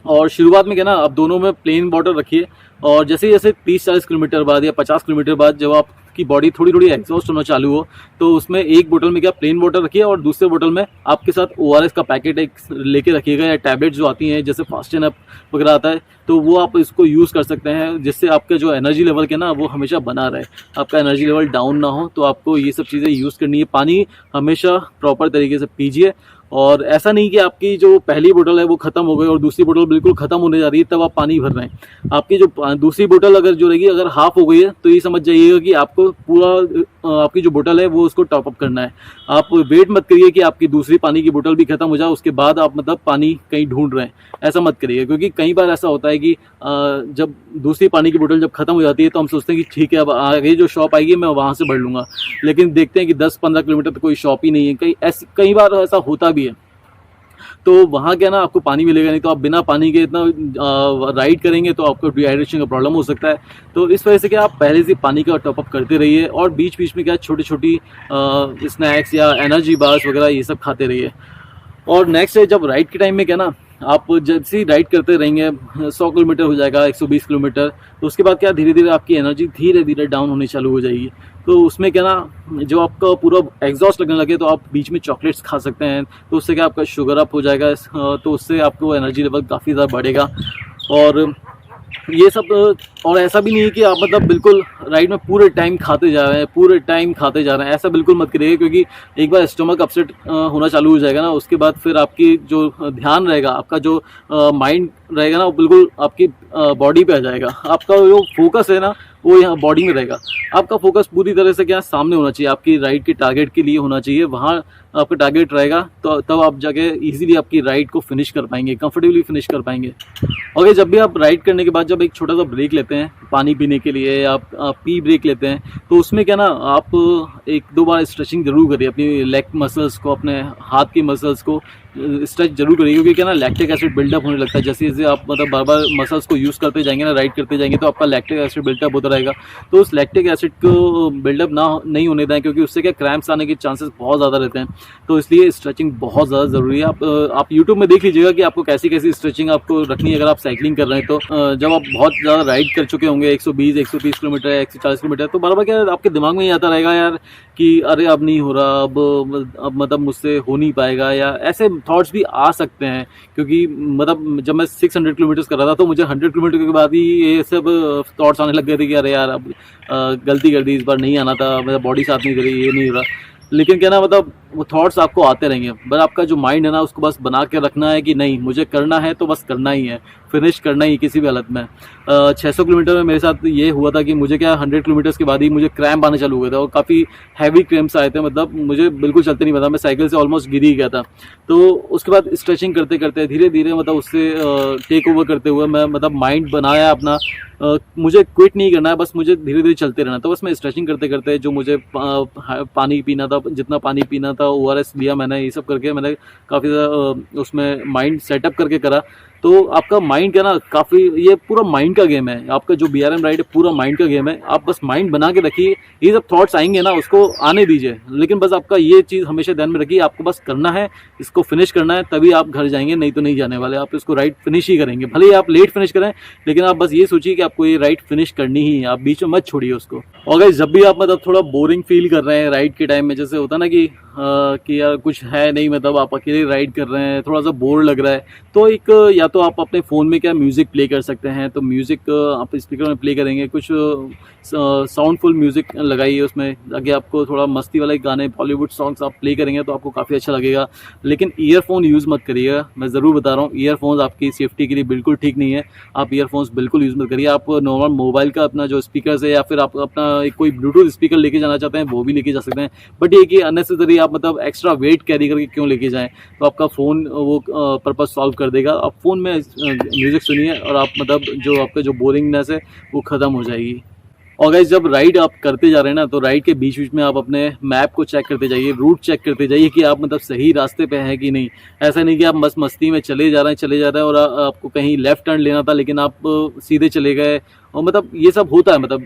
और शुरुआत में क्या ना, आप दोनों में प्लेन वाटर रखिए, और जैसे जैसे 30-40 किलोमीटर बाद या 50 किलोमीटर बाद जब आपकी बॉडी थोड़ी थोड़ी एग्जॉस्ट होना चालू हो, तो उसमें एक बोतल में क्या प्लेन वाटर रखिए, और दूसरे बोतल में आपके साथ ORS का पैकेट एक लेके रखिएगा, या टैबलेट्स जो आती हैं जैसे फास्टेन अप वगैरह आता है, तो वो आप इसको यूज़ कर सकते हैं, जिससे आपका जो एनर्जी लेवल के ना वो हमेशा बना रहे, आपका एनर्जी लेवल डाउन ना हो। तो आपको ये सब चीज़ें यूज़ करनी है। पानी हमेशा प्रॉपर तरीके से पीजिए, और ऐसा नहीं कि आपकी जो पहली बोतल है वो ख़त्म हो गई और दूसरी बोतल बिल्कुल ख़त्म होने जा रही है तब आप पानी भर रहे हैं। आपकी जो दूसरी बोतल अगर जो रहेगी, अगर हाफ हो गई है, तो ये समझ जाइएगा कि आपको पूरा आपकी जो बोतल है वो उसको टॉप अप करना है। आप वेट मत करिए कि आपकी दूसरी पानी की बोतल भी ख़त्म हो जाए उसके बाद आप मतलब पानी कहीं ढूंढ रहे हैं, ऐसा मत करिए। क्योंकि कई बार ऐसा होता है कि जब दूसरी पानी की बोतल जब ख़त्म हो जाती है तो हम सोचते हैं कि ठीक है अब आगे जो शॉप आएगी मैं वहाँ से भर लूँगा, लेकिन देखते हैं कि 10-15 किलोमीटर तो कोई शॉप ही नहीं है। कई बार ऐसा होता भी है। तो वहाँ क्या ना आपको पानी मिलेगा नहीं, तो आप बिना पानी के इतना राइड करेंगे तो आपको डिहाइड्रेशन का प्रॉब्लम हो सकता है। तो इस वजह से क्या आप पहले से पानी का टॉपअप करते रहिए और बीच बीच में क्या छोटी छोटी स्नैक्स या एनर्जी बार्स वगैरह ये सब खाते रहिए। और नेक्स्ट है, जब राइड के टाइम में क्या ना आप जब से राइड करते रहेंगे 100 किलोमीटर हो जाएगा, 120 किलोमीटर, तो उसके बाद क्या धीरे धीरे आपकी एनर्जी धीरे धीरे डाउन होनी चालू हो जाएगी। तो उसमें क्या ना जो आपका पूरा एग्जॉस्ट लगने लगे तो आप बीच में चॉकलेट्स खा सकते हैं, तो उससे क्या आपका शुगर अप हो जाएगा, तो उससे आपको एनर्जी लेवल काफ़ी ज़्यादा बढ़ेगा। और ये सब, और ऐसा भी नहीं है कि आप मतलब बिल्कुल राइड में पूरे टाइम खाते जा रहे हैं, पूरे टाइम खाते जा रहे हैं, ऐसा बिल्कुल मत करिए, क्योंकि एक बार स्टमक अपसेट होना चालू हो जाएगा ना, उसके बाद फिर आपकी जो ध्यान रहेगा, आपका जो माइंड रहेगा ना, वो बिल्कुल आपकी बॉडी पे आ जाएगा। आपका जो फोकस है ना वो यहाँ बॉडी में रहेगा। आपका फोकस पूरी तरह से क्या सामने होना चाहिए, आपकी राइड के टारगेट के लिए होना चाहिए, वहाँ आपका टारगेट रहेगा तो तब आप जाके इजीली आपकी राइड को फिनिश कर पाएंगे, कंफर्टेबली फिनिश कर पाएंगे। और जब भी आप राइड करने के बाद जब एक छोटा सा ब्रेक लेते हैं पानी पीने के लिए या आप पी ब्रेक लेते हैं, तो उसमें क्या ना आप 1-2 बार स्ट्रेचिंग जरूर करिए, अपनी लेग मसल्स को, अपने हाथ की मसल्स को स्ट्रेच जरूर करिए, क्योंकि क्या ना लैक्टिक एसिड बिल्डअप होने लगता है। जैसे जैसे आप मतलब बार बार मसल्स को यूज़ करते जाएंगे ना, राइड करते जाएंगे, तो आपका लैक्टिक एसिड बिल्डअप होता रहेगा। तो उस लैक्टिक एसिड को बिल्डअप नहीं होने दें, क्योंकि उससे क्या क्रैम्प्स आने के चांसेस बहुत ज़्यादा रहते हैं। तो इसलिए स्ट्रेचिंग बहुत ज़्यादा ज़रूरी है। आप यूट्यूब में देख लीजिएगा कि आपको कैसी कैसी स्ट्रेचिंग आपको रखनी है अगर आप साइकिलिंग कर रहे हैं। तो जब आप बहुत ज़्यादा राइड कर चुके होंगे 120, 130 किलोमीटर, 140 किलोमीटर, तो बार बार क्या आपके दिमाग में ही आता रहेगा यार कि अरे अब नहीं हो रहा, अब मतलब मुझसे हो नहीं पाएगा, या ऐसे थॉट्स भी आ सकते हैं। क्योंकि मतलब जब मैं 600 किलोमीटर्स कर रहा था तो मुझे 100 किलोमीटर के बाद ही ये सब थॉट्स आने लग गए थे कि अरे यार अब गलती कर दी, इस बार नहीं आना था, मेरा बॉडी साथ नहीं करी, ये नहीं हो रहा। लेकिन क्या ना मतलब वो थॉट्स आपको आते रहेंगे, बस आपका जो माइंड है ना उसको बस बना के रखना है कि नहीं मुझे करना है तो बस करना ही है, फिनिश करना ही किसी भी हालत में। 600 किलोमीटर में मेरे साथ ये हुआ था कि मुझे क्या 100 किलोमीटर्स के बाद ही मुझे क्रैम्प आने चालू हुए थे, और काफ़ी हैवी क्रैम्प्स आए थे, मतलब मुझे बिल्कुल चलते नहीं पता, मैं साइकिल से ऑलमोस्ट गिर ही गया था। तो उसके बाद स्ट्रेचिंग करते करते धीरे धीरे मतलब उससे टेक ओवर करते हुए मैं मतलब माइंड बनाया अपना, मुझे क्विट नहीं करना है, बस मुझे धीरे धीरे चलते रहना। तो बस मैं स्ट्रेचिंग करते करते जो मुझे पानी पीना था, जितना पानी पीना था, ORS लिया मैंने, ये सब करके मैंने काफ़ी ज़्यादा उसमें माइंड सेटअप करके करा। तो आपका माइंड क्या ना काफ़ी, ये पूरा माइंड का गेम है, आपका जो BRM राइड है पूरा माइंड का गेम है। आप बस माइंड बना के रखिए, ये जब थॉट्स आएंगे ना उसको आने दीजिए, लेकिन बस आपका ये चीज़ हमेशा ध्यान में रखिए, आपको बस करना है, इसको फिनिश करना है, तभी आप घर जाएंगे, नहीं तो नहीं जाने वाले। आप इसको राइड फिनिश ही करेंगे, भले ही आप लेट फिनिश करें, लेकिन आप बस ये सोचिए कि आपको ये राइड फिनिश करनी ही है, आप बीच में मत छोड़िए उसको। और गाइस जब भी आप मतलब थोड़ा बोरिंग फील कर रहे हैं राइड के टाइम में, जैसे होता है ना कि यार कुछ है नहीं, मतलब आप अकेले राइड कर रहे हैं, थोड़ा सा बोर लग रहा है, तो एक या तो आप अपने फ़ोन में क्या म्यूज़िक प्ले कर सकते हैं। तो म्यूज़िक आप स्पीकर में प्ले करेंगे, कुछ साउंडफुल म्यूज़िक लगाइए, उसमें आगे आपको थोड़ा मस्ती वाले गाने, बॉलीवुड सॉन्ग्स आप प्ले करेंगे तो आपको काफ़ी अच्छा लगेगा। लेकिन ईयरफोन यूज़ मत करिएगा, मैं ज़रूर बता रहा हूँ, ईयरफोन्स आपकी सेफ्टी के लिए बिल्कुल ठीक नहीं है। आप ईयरफोन्स बिल्कुल यूज़ मत करिए। आप नॉर्मल मोबाइल का अपना जो स्पीकर है, या फिर आप अपना कोई ब्लूटूथ स्पीकर लेके जाना चाहते हैं वो भी लेके जा सकते हैं, बट ये कि अननेसेसरी आप मतलब एक्स्ट्रा वेट कैरी करके क्यों लेके जाएं। तो आपका फ़ोन वो पर्पस सॉल्व कर देगा। आप फ़ोन में म्यूज़िक सुनिए और आप मतलब जो आपका जो बोरिंगनेस है वो ख़त्म हो जाएगी। और गाइस जब राइड आप करते जा रहे हैं ना, तो राइड के बीच बीच में आप अपने मैप को चेक करते जाइए, रूट चेक करते जाइए कि आप मतलब सही रास्ते पे हैं कि नहीं। ऐसा नहीं कि आप बस मस्ती में चले जा रहे हैं और आपको कहीं लेफ्ट टर्न लेना था लेकिन आप सीधे चले गए। और मतलब ये सब होता है, मतलब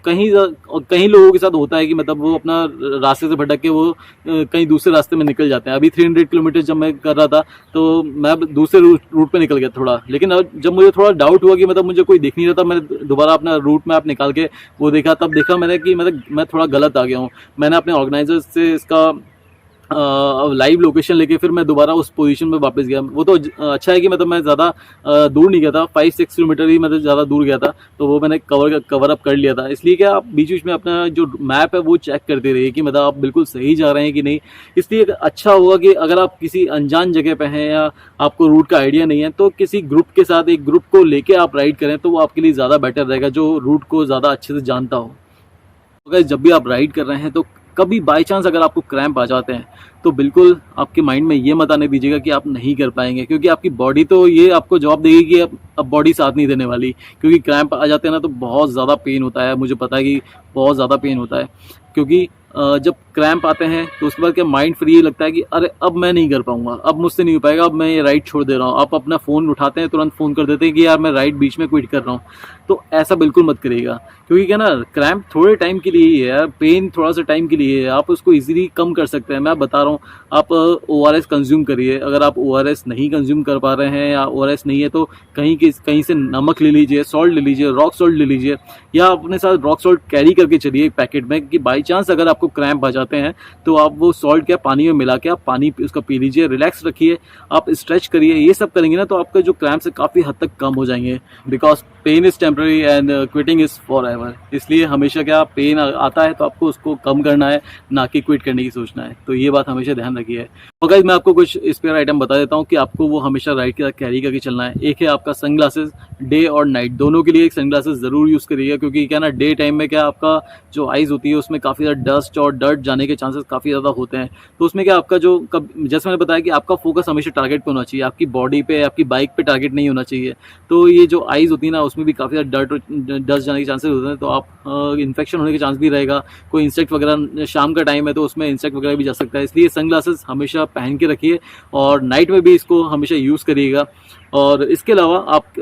कहीं लोगों के साथ होता है कि मतलब वो अपना रास्ते से भटक के वो कहीं दूसरे रास्ते में निकल जाते हैं। अभी 300 किलोमीटर जब मैं कर रहा था तो मैं दूसरे रूट पे निकल गया थोड़ा, लेकिन अब जब मुझे थोड़ा डाउट हुआ कि मतलब मुझे कोई दिख नहीं रहा था, मैंने दोबारा अपना रूट मैप निकाल के वो देखा, तब देखा मैंने कि मतलब मैं थोड़ा गलत आ गया हूँ। मैंने अपने ऑर्गेनाइजर से इसका लाइव लोकेशन लेके फिर मैं दोबारा उस पोजीशन में वापस गया। वो तो अच्छा है कि मतलब मैं ज़्यादा दूर नहीं गया था, 5-6 किलोमीटर ही मतलब ज़्यादा दूर गया था, तो वो मैंने कवर अप कर लिया था। इसलिए क्या आप बीच बीच में अपना जो मैप है वो चेक करते रहिए कि मतलब आप बिल्कुल सही जा रहे हैं कि नहीं। इसलिए अच्छा होगा कि अगर आप किसी अनजान जगह पे हैं या आपको रूट का आइडिया नहीं है, तो किसी ग्रुप के साथ, एक ग्रुप को लेके आप राइड करें तो वो आपके लिए ज़्यादा बेटर रहेगा, जो रूट को ज़्यादा अच्छे से जानता हो। अगर जब भी आप राइड कर रहे हैं तो कभी बाई चांस अगर आपको क्रैम्प आ जाते हैं तो बिल्कुल आपके माइंड में ये मत आने दीजिएगा कि आप नहीं कर पाएंगे, क्योंकि आपकी बॉडी तो ये आपको जवाब देगी कि अब बॉडी साथ नहीं देने वाली। क्योंकि क्रैम्प आ जाते हैं ना तो बहुत ज़्यादा पेन होता है, मुझे पता है कि बहुत ज़्यादा पेन होता है, क्योंकि जब क्रैम्प आते हैं तो उसके बाद क्या माइंड फ्री ये लगता है कि अरे अब मैं नहीं कर पाऊंगा, अब मुझसे नहीं हो पाएगा, अब मैं ये राइड छोड़ दे रहा हूँ। आप अपना फ़ोन उठाते हैं, तुरंत फ़ोन कर देते हैं कि यार मैं राइड बीच में क्विट कर रहा हूँ। तो ऐसा बिल्कुल मत करिएगा, क्योंकि क्या ना, क्रैम्प थोड़े टाइम के लिए ही है, पेन थोड़ा सा टाइम के लिए है, आप उसको इजीली कम कर सकते हैं। मैं बता रहा हूँ, आप ORS कंज्यूम करिए। अगर आप ORS नहीं कंज्यूम कर पा रहे हैं या ORS नहीं है तो कहीं से नमक ले लीजिए, सॉल्ट ले लीजिए, रॉक सॉल्ट ले लीजिए, या अपने साथ रॉक सॉल्ट कैरी करके चलिए एक पैकेट में, कि बाई चांस अगर आपको क्रैम्प आ जाते हैं तो आप वो सॉल्ट क्या पानी में मिला के आप पानी उसका पी लीजिए, रिलैक्स रखिए, आप स्ट्रेच करिए। ये सब करेंगे ना तो आपका जो क्रैम्प से काफ़ी हद तक कम हो जाएंगे। Because pain is temporary and quitting is forever. इसलिए हमेशा क्या, पेन आता है तो आपको उसको कम करना है, ना कि क्विट करने की सोचना है। तो ये बात हमेशा ध्यान रखिए। और गाइस मैं आपको कुछ स्पेयर आइटम बता देता हूँ कि आपको वो हमेशा राइड के साथ कैरी करके चलना है। एक है आपका सनग्लासेस, डे और नाइट दोनों के लिए एक सनग्लासेस ज़रूर यूज़ करिएगा, क्योंकि क्या ना, डे टाइम में क्या आपका जो आइज़ होती है उसमें काफ़ी ज़्यादा डस्ट और डर्ट जाने के चांसेस काफ़ी ज़्यादा होते हैं। तो उसमें क्या आपका जो जैसे मैंने बताया कि आपका फोकस हमेशा टारगेट पे होना चाहिए, आपकी बॉडी पे, आपकी बाइक पे टारगेट नहीं होना चाहिए। तो ये जो आइज़ होती है ना, उसमें भी काफ़ी ज़्यादा डस्ट जाने के चांसेस होते हैं, तो आप इन्फेक्शन होने के चांस भी रहेगा। कोई इंसेक्ट वगैरह, शाम का टाइम है तो उसमें इंसेक्ट वगैरह भी जा सकता है, इसलिए सनग्लासेस हमेशा पहन के रखिए और नाइट में भी इसको हमेशा यूज़ करिएगा। और इसके अलावा आप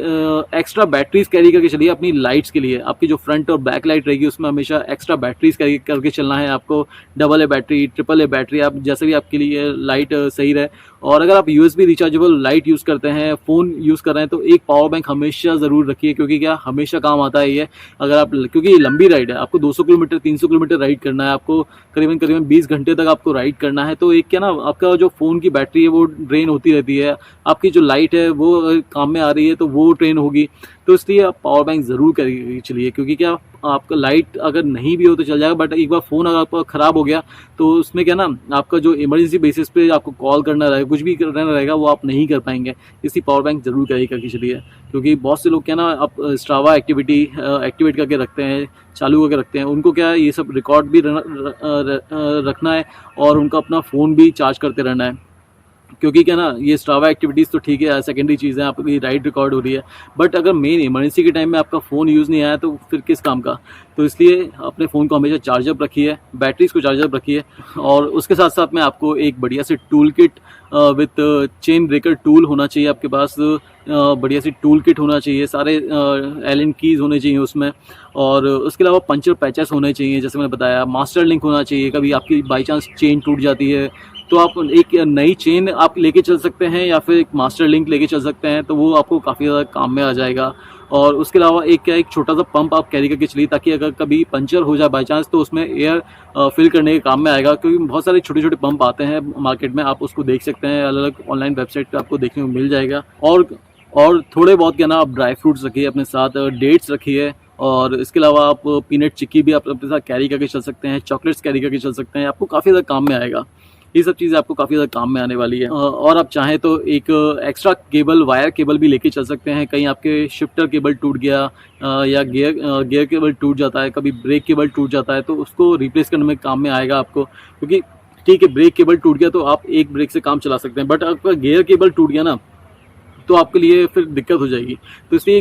एक्स्ट्रा बैटरीज कैरी करके चलिए अपनी लाइट्स के लिए। आपकी जो फ्रंट और बैक लाइट रहेगी उसमें हमेशा एक्स्ट्रा बैटरीज कैरी करके चलना है आपको। AA बैटरी, AAA बैटरी, आप जैसे भी आपके लिए लाइट सही रहे। और अगर आप USB रिचार्जेबल लाइट यूज़ करते हैं, फ़ोन यूज़ कर रहे हैं, तो एक पावर बैंक हमेशा ज़रूर रखिए, क्योंकि क्या हमेशा काम आता है ये। अगर आप, क्योंकि ये लंबी राइड है, आपको 200 किलोमीटर 300 किलोमीटर राइड करना है, आपको करीबन 20 घंटे तक आपको राइड करना है। तो एक क्या ना, आपका जो फ़ोन की बैटरी है वो ड्रेन होती रहती है, आपकी जो लाइट है वो काम में आ रही है तो वो ड्रेन होगी। तो इसलिए आप पावर बैंक ज़रूर करके चलिए, क्योंकि क्या आपका लाइट अगर नहीं भी हो तो चल जाएगा, बट एक बार फ़ोन अगर आपका ख़राब हो गया तो उसमें क्या ना, आपका जो इमरजेंसी बेसिस पे आपको कॉल करना रहेगा, कुछ भी करना रहेगा, वो आप नहीं कर पाएंगे। इसलिए पावर बैंक ज़रूर कैरी करके चलिए, क्योंकि बहुत से लोग क्या ना, आप स्ट्रावा एक्टिविटी एक्टिवेट करके रखते हैं, चालू करके रखते हैं, उनको क्या है, ये सब रिकॉर्ड भी रखना है और उनका अपना फ़ोन भी चार्ज करते रहना है। क्योंकि क्या ना, ये स्ट्रावा एक्टिविटीज़ तो ठीक है, सेकेंडरी चीज़ है, आपकी राइड रिकॉर्ड हो रही है, बट अगर मेन इमरजेंसी के टाइम में आपका फ़ोन यूज़ नहीं आया तो फिर किस काम का। तो इसलिए अपने फ़ोन को हमेशा चार्जअप रखिए, बैटरीज को चार्जअप रखिए। और उसके साथ साथ में आपको एक बढ़िया सी tool kit with chain breaker tool होना चाहिए आपके पास। बढ़िया सी टूल किट होना चाहिए, सारे एलन कीज़ होने चाहिए उसमें। और उसके अलावा पंचर पैचेस होने चाहिए, जैसे मैंने बताया, मास्टर लिंक होना चाहिए। कभी आपकी बाई चांस चेन टूट जाती है तो आप एक नई चेन आप लेके चल सकते हैं, या फिर एक मास्टर लिंक लेके चल सकते हैं, तो वो आपको काफ़ी ज़्यादा काम में आ जाएगा। और उसके अलावा एक छोटा सा पंप आप कैरी करके चलिए, ताकि अगर कभी पंचर हो जाए बाई चांस तो उसमें एयर फिल करने के काम में आएगा। क्योंकि बहुत सारे छोटे छोटे पंप आते हैं मार्केट में, आप उसको देख सकते हैं, अलग अलग ऑनलाइन वेबसाइट पर आपको देखने को मिल जाएगा। और थोड़े बहुत क्या ना, आप ड्राई फ्रूट्स रखिए अपने साथ, डेट्स रखिए। और इसके अलावा आप पीनट चिक्की भी आप अपने साथ कैरी करके चल सकते हैं, चॉकलेट्स कैरी करके चल सकते हैं, आपको काफ़ी ज़्यादा काम में आएगा। ये सब चीज़ें आपको काफ़ी ज़्यादा काम में आने वाली है। और आप चाहें तो एक एक्स्ट्रा केबल, वायर केबल भी लेके चल सकते हैं। कहीं आपके शिफ्टर केबल टूट गया या गियर केबल टूट जाता है, कभी ब्रेक केबल टूट जाता है, तो उसको रिप्लेस करने में काम में आएगा आपको। क्योंकि ठीक है, ब्रेक केबल टूट गया तो आप एक ब्रेक से काम चला सकते हैं, बट आपका गियर केबल टूट गया ना तो आपके लिए फिर दिक्कत हो जाएगी। तो इसलिए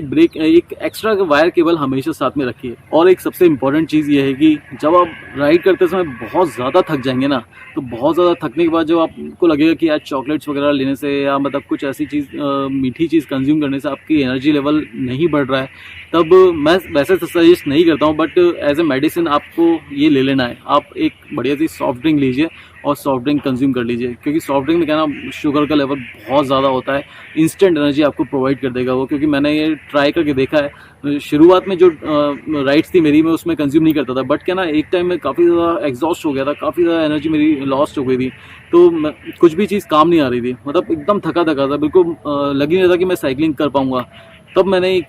एक एक्स्ट्रा वायर केबल हमेशा साथ में रखिए। और एक सबसे इम्पॉर्टेंट चीज़ ये है कि जब आप राइड करते समय बहुत ज़्यादा थक जाएंगे ना, तो बहुत ज़्यादा थकने के बाद जो आपको लगेगा कि आज चॉकलेट्स वगैरह लेने से या मतलब कुछ ऐसी चीज़ मीठी चीज़ कंज्यूम करने से आपकी एनर्जी लेवल नहीं बढ़ रहा है, तब मैं वैसे तो सजेस्ट नहीं करता हूँ, बट एज ए मेडिसिन आपको ये ले लेना है। आप एक बढ़िया सी सॉफ्ट ड्रिंक लीजिए और सॉफ्ट ड्रिंक कंज्यूम कर लीजिए, क्योंकि सॉफ्ट ड्रिंक में क्या ना, शुगर का लेवल बहुत ज़्यादा होता है, इंस्टेंट एनर्जी आपको प्रोवाइड कर देगा वो। क्योंकि मैंने ये ट्राई करके देखा है, शुरुआत में जो राइड्स थी मेरी, मैं उसमें कंज्यूम नहीं करता था, बट क्या ना, एक टाइम में काफ़ी ज़्यादा एग्जॉस्ट हो गया था, काफ़ी ज़्यादा एनर्जी मेरी लॉस्ट हो गई थी, तो कुछ भी चीज़ काम नहीं आ रही थी, मतलब एकदम थका था, बिल्कुल लग ही नहीं था कि मैं साइकिलिंग कर पाऊँगा। तब मैंने एक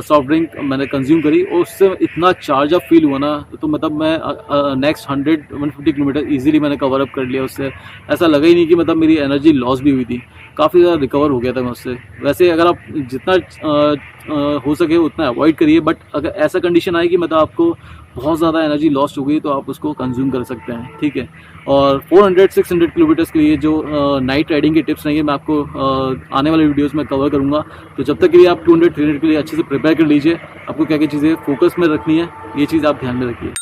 सॉफ्ट ड्रिंक मैंने कंज्यूम करी और उससे इतना चार्ज अप फील हुआ ना, तो मतलब मैं नेक्स्ट 100-150 किलोमीटर इजीली मैंने कवर अप कर लिया उससे। ऐसा लगा ही नहीं कि मतलब मेरी एनर्जी लॉस भी हुई थी, काफ़ी ज़्यादा रिकवर हो गया था मैं उससे। वैसे अगर आप जितना हो सके उतना अवॉइड करिए, बट अगर ऐसा कंडीशन आए कि मतलब आपको बहुत ज़्यादा एनर्जी लॉस्ट हो गई तो आप उसको कंज्यूम कर सकते हैं, ठीक है। और 400-600 किलोमीटर्स के लिए जो नाइट राइडिंग के टिप्स रहेंगे मैं आपको आने वाले वीडियोस में कवर करूँगा। तो जब तक के लिए आप 200-300 के लिए अच्छे से प्रिपेयर कर लीजिए। आपको क्या क्या चीज़ें फोकस में रखनी है, ये चीज़ आप ध्यान में रखिए।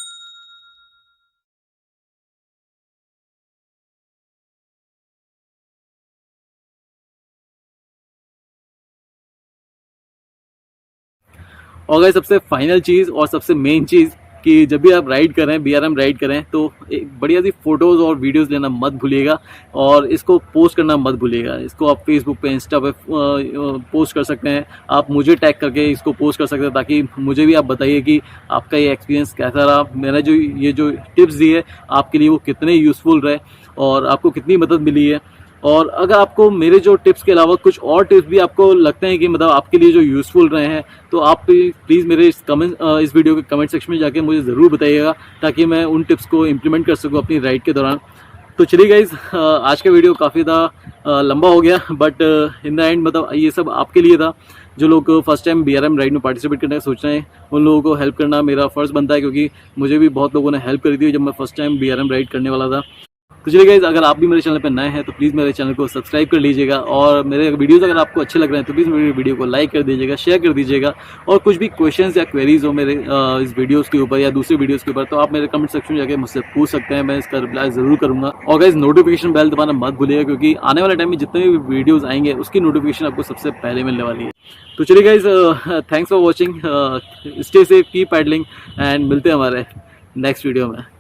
और गाइस सबसे फाइनल चीज़ और सबसे मेन चीज़ कि जब भी आप राइड करें, BRM राइड करें, तो एक बढ़िया सी फ़ोटोज़ और वीडियोज़ लेना मत भूलिएगा और इसको पोस्ट करना मत भूलिएगा। इसको आप फेसबुक पे, इंस्टा पे पोस्ट कर सकते हैं। आप मुझे टैग करके इसको पोस्ट कर सकते हैं ताकि मुझे भी आप बताइए कि आपका ये एक्सपीरियंस कैसा रहा, मैंने जो ये जो टिप्स दी है आपके लिए वो कितने यूज़फुल रहे और आपको कितनी मदद मिली है। और अगर आपको मेरे जो टिप्स के अलावा कुछ और टिप्स भी आपको लगते हैं कि मतलब आपके लिए जो यूज़फुल रहे हैं, तो आप प्लीज़ मेरे इस वीडियो के कमेंट सेक्शन में जाके मुझे ज़रूर बताइएगा ताकि मैं उन टिप्स को इम्प्लीमेंट कर सकूँ अपनी राइड के दौरान। तो चलिए गाइज़, आज का वीडियो काफ़ी ज़्यादा लंबा हो गया, बट इन द एंड मतलब ये सब आपके लिए था। जो लोग फर्स्ट टाइम BRM राइड में पार्टिसिपेट करने का सोच रहे हैं, उन लोगों को हेल्प करना मेरा फ़र्ज़ बनता है, क्योंकि मुझे भी बहुत लोगों ने हेल्प करी थी जब मैं फर्स्ट टाइम BRM राइड करने वाला था। तो चलिए गाइस, अगर आप भी मेरे चैनल पर नए हैं तो प्लीज़ मेरे चैनल को सब्सक्राइब कर लीजिएगा और मेरे वीडियोस अगर आपको अच्छे लग रहे हैं तो प्लीज़ मेरे वीडियो को लाइक कर दीजिएगा, शेयर कर दीजिएगा। और कुछ भी क्वेश्चंस या क्वेरीज हो मेरे इस वीडियोस के ऊपर या दूसरे वीडियोस के ऊपर, तो आप मेरे कमेंट सेक्शन में जाके मुझसे पूछ सकते हैं, मैं इसका रिप्लाई ज़रूर करूँगा। और गाइस, नोटिफिकेशन बेल दबाना मत भूलिएगा, क्योंकि आने वाले टाइम में जितने भी वीडियोज़ आएंगे उसकी नोटिफिकेशन आपको सबसे पहले मिलने वाली है। तो चलिए guys, thanks for watching, stay safe, keep pedalling and मिलते हैं हमारे नेक्स्ट वीडियो में।